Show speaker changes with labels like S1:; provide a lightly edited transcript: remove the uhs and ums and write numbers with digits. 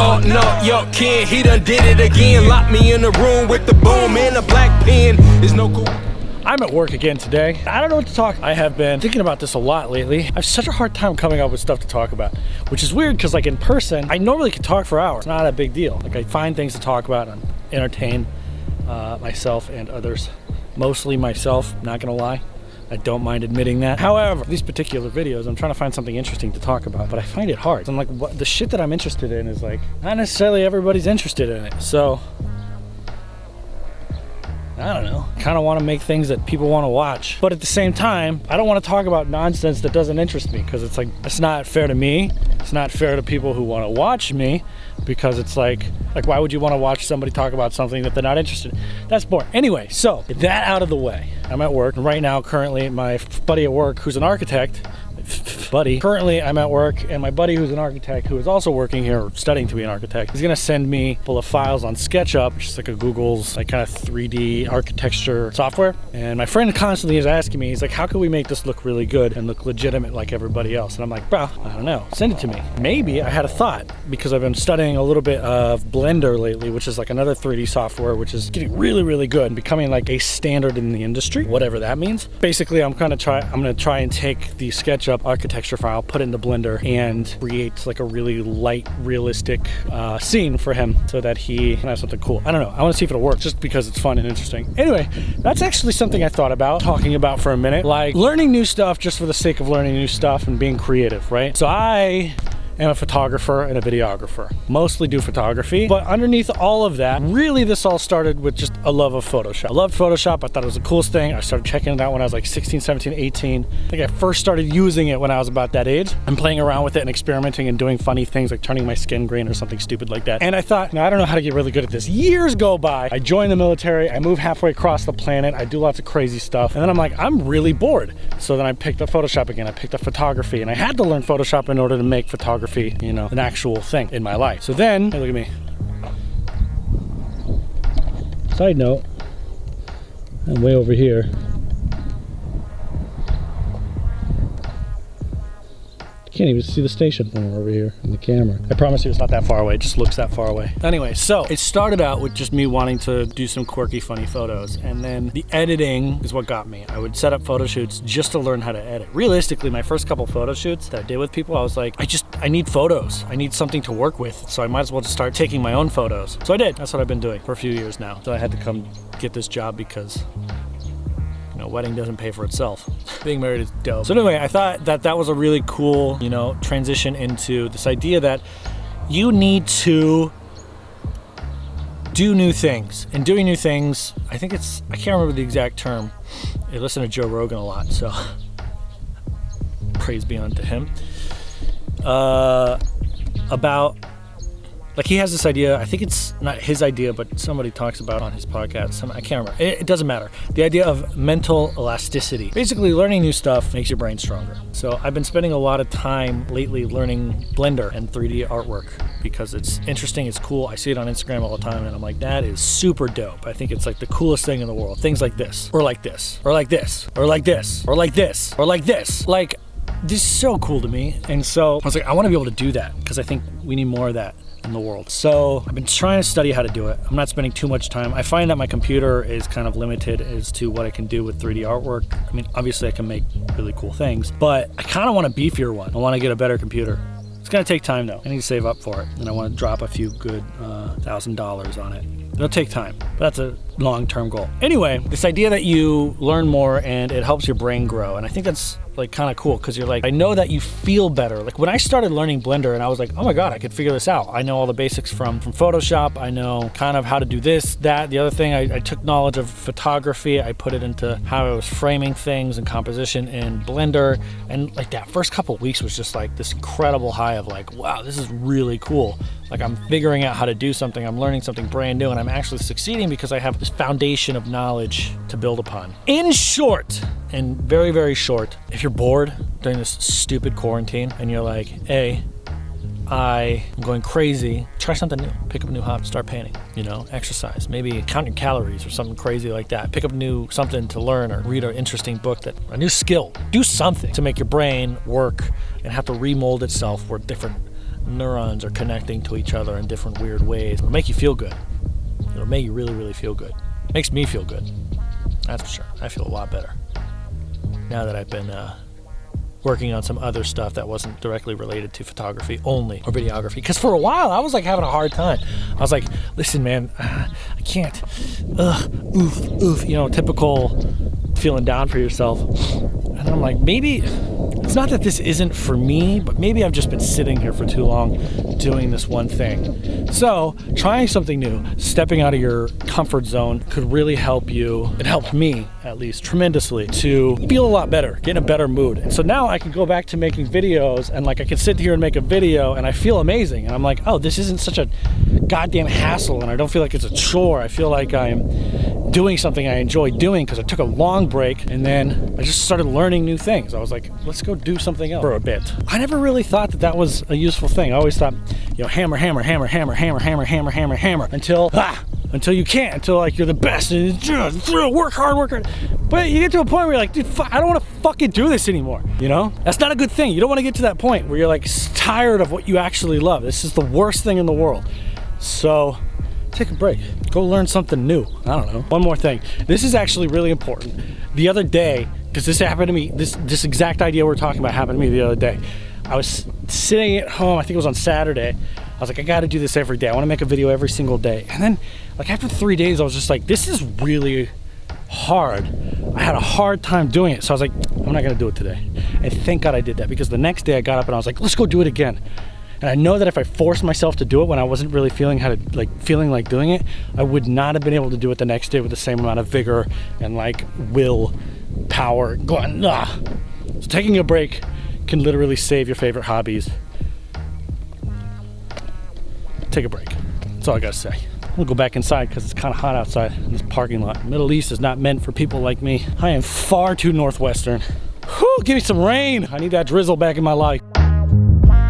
S1: Oh no, yo kid, he done did it again. Locked me in the room with the boom and a black pen. There's no cool.
S2: I'm at work again today. I don't know what to talk. I have been thinking about this a lot lately. I have such a hard time coming up with stuff to talk about, which is weird because like in person, I normally can talk for hours. It's not a big deal. Like I find things to talk about and entertain myself and others. Mostly myself, not gonna lie. I don't mind admitting that. However, these particular videos, I'm trying to find something interesting to talk about, but I find it hard. So I'm like, what, the shit that I'm interested in is like, not necessarily everybody's interested in it. So, I don't know. Kind of want to make things that people want to watch. But at the same time, I don't want to talk about nonsense that doesn't interest me because it's like, it's not fair to me. It's not fair to people who want to watch me because it's like why would you want to watch somebody talk about something that they're not interested in? That's boring. Anyway, so that out of the way, I'm at work. And right now, currently, my buddy at work who's an architect, currently I'm at work and my buddy who's an architect who is also working here studying to be an architect is gonna send me full of files on SketchUp, which is like a Google's like kind of 3D architecture software. And my friend constantly is asking me, he's like, how can we make this look really good and look legitimate like everybody else? And I'm like, bro, I don't know, send it to me. Maybe I had a thought because I've been studying a little bit of Blender lately, which is like another 3D software which is getting really, really good and becoming like a standard in the industry, whatever that means. Basically, I'm gonna try and take the SketchUp architecture file, put it into Blender and create like a really light, realistic scene for him so that he can have something cool. I don't know. I want to see if it'll work just because it's fun and interesting. Anyway, that's actually something I thought about talking about for a minute, like learning new stuff just for the sake of learning new stuff and being creative, right? So I am a photographer and a videographer. Mostly do photography, but underneath all of that, really this all started with just a love of Photoshop. I loved Photoshop. I thought it was the coolest thing. I started checking it out when I was like 16, 17, 18. I think I first started using it when I was about that age and playing around with it and experimenting and doing funny things like turning my skin green or something stupid like that. And I thought, no, I don't know how to get really good at this. Years go by. I joined the military. I moved halfway across the planet. I do lots of crazy stuff. And then I'm like, I'm really bored. So then I picked up Photoshop again. I picked up photography and I had to learn Photoshop in order to make photography, you know, an actual thing in my life. So then, hey, look at me. Side note, I'm way over here. Can't even see the station from over here in the camera. I promise you it's not that far away, it just looks that far away. Anyway, so it started out with just me wanting to do some quirky, funny photos, and then the editing is what got me. I would set up photo shoots just to learn how to edit. Realistically, my first couple photo shoots that I did with people, I was like, I need photos. I need something to work with, so I might as well just start taking my own photos. So I did. That's what I've been doing for a few years now. So I had to come get this job because a wedding doesn't pay for itself. Being married is dope. So anyway, I thought that was a really cool, you know, transition into this idea that you need to do new things. And doing new things, I think I can't remember the exact term. I listen to Joe Rogan a lot, so praise be unto him. About, like, he has this idea, I think it's not his idea, but somebody talks about it on his podcast. I can't remember. It doesn't matter. The idea of mental elasticity. Basically, learning new stuff makes your brain stronger. So I've been spending a lot of time lately learning Blender and 3D artwork because it's interesting, it's cool. I see it on Instagram all the time, and I'm like, that is super dope. I think it's like the coolest thing in the world. Things like this, or like this, or like this, or like this, or like this, or like this. Like, this is so cool to me. And so I was like, I want to be able to do that because I think we need more of that in the world. So I've been trying to study how to do it. I'm not spending too much time. I find that my computer is kind of limited as to what I can do with 3D artwork. I mean, obviously I can make really cool things, but I kind of want a beefier one. I want to get a better computer. It's gonna take time though. I need to save up for it, and I want to drop a few good $1,000 on it. It'll take time, but that's a long-term goal. Anyway, this idea that you learn more and it helps your brain grow, and I think that's like kind of cool because you're like, I know that you feel better. Like when I started learning Blender and I was like, oh my God, I could figure this out. I know all the basics from Photoshop. I know kind of how to do this, that. The other thing, I took knowledge of photography. I put it into how I was framing things and composition in Blender. And like that first couple of weeks was just like this incredible high of like, wow, this is really cool. Like I'm figuring out how to do something. I'm learning something brand new and I'm actually succeeding because I have this foundation of knowledge to build upon. In short, and very, very short, if you're bored during this stupid quarantine and you're like, hey, I am going crazy, try something new. Pick up a new hobby, start painting, you know, exercise, maybe count your calories or something crazy like that. Pick up something to learn or read an interesting book, a new skill. Do something to make your brain work and have to remold itself for different neurons are connecting to each other in different weird ways. It'll make you feel good. It'll make you really, really feel good. Makes me feel good. That's for sure. I feel a lot better now that I've been working on some other stuff that wasn't directly related to photography only or videography. Because for a while I was like having a hard time. I was like, listen, man, I can't. Oof. You know, typical feeling down for yourself. And I'm like, maybe it's not that this isn't for me, but maybe I've just been sitting here for too long doing this one thing. So trying something new, stepping out of your comfort zone could really help you. It helped me, at least, tremendously to feel a lot better, get in a better mood. And so now I can go back to making videos, and like I can sit here and make a video and I feel amazing. And I'm like, oh, this isn't such a goddamn hassle, and I don't feel like it's a chore. I feel like I'm doing something I enjoy doing because I took a long break and then I just started learning new things. I was like, let's go do something else for a bit. I never really thought that that was a useful thing. I always thought, you know, hammer until you can't, until like you're the best and just work hard. But you get to a point where you're like, dude, I don't want to fucking do this anymore. You know, that's not a good thing. You don't want to get to that point where you're like tired of what you actually love. This is the worst thing in the world. So take a break, go learn something new. I don't know. One more thing. This is actually really important. The other day, because this happened to me, this exact idea we're talking about happened to me the other day. I was sitting at home, I think it was on Saturday. I was like, I gotta do this every day. I wanna make a video every single day. And then like after 3 days, I was just like, this is really hard. I had a hard time doing it. So I was like, I'm not gonna do it today. And thank God I did that, because the next day I got up and I was like, let's go do it again. And I know that if I forced myself to do it when I wasn't really feeling like doing it, I would not have been able to do it the next day with the same amount of vigor and like will power. So taking a break can literally save your favorite hobbies. Take a break. That's all I gotta say. I'm gonna go back inside because it's kind of hot outside in this parking lot. Middle East is not meant for people like me. I am far too Northwestern. Whew, give me some rain. I need that drizzle back in my life.